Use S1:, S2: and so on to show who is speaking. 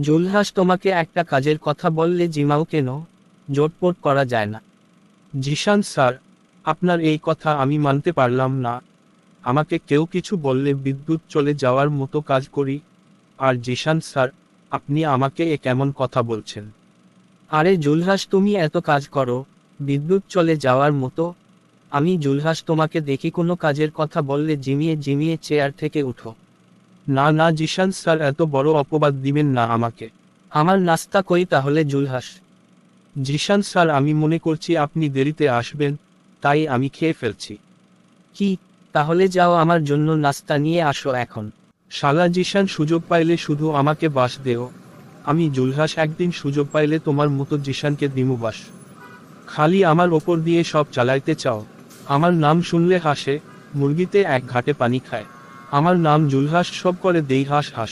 S1: জুলহাস তোমাকে একটা কাজের কথা বললে জিমাও কেন? জোটপট করা যায় না।
S2: জিশান স্যার, আপনার এই কথা আমি মানতে পারলাম না। আমাকে কেউ কিছু বললে বিদ্যুৎ চলে যাওয়ার মতো কাজ করি। আর জিশান স্যার, আপনি আমাকে কেমন কথা বলছেন?
S1: আরে জুলহাস, তুমি এত কাজ করো, বিদ্যুৎ চলে যাওয়ার মতো? আমি জুলহাস তোমাকে দেখি কোনো কাজের কথা বললে জিমিয়ে জিমিয়ে চেয়ার থেকে উঠো।
S2: না না জিশান স্যার, এত বড় অপবাদ দিবেন না আমাকে।
S1: আমার নাস্তা কই তাহলে জুলহাস?
S2: জিশান স্যার, আমি মনে করছি আপনি দেরিতে আসবেন, তাই আমি খেয়ে ফেলছি।
S1: কি? তাহলে যাও, আমার জন্য নাস্তা নিয়ে আসো এখন।
S2: শালা জিশান, সুযোগ পাইলে শুধু আমাকে বাস দেও। আমি জুলহাস একদিন সুযোগ পাইলে তোমার মতো জিশানকে দিমু বাস। খালি আমার ওপর দিয়ে সব চালাইতে চাও। আমার নাম শুনলে হাসে, মুরগিতে এক ঘাটে পানি খায়। আমার নাম জুলহাস, সব করে দেই হাস হাস।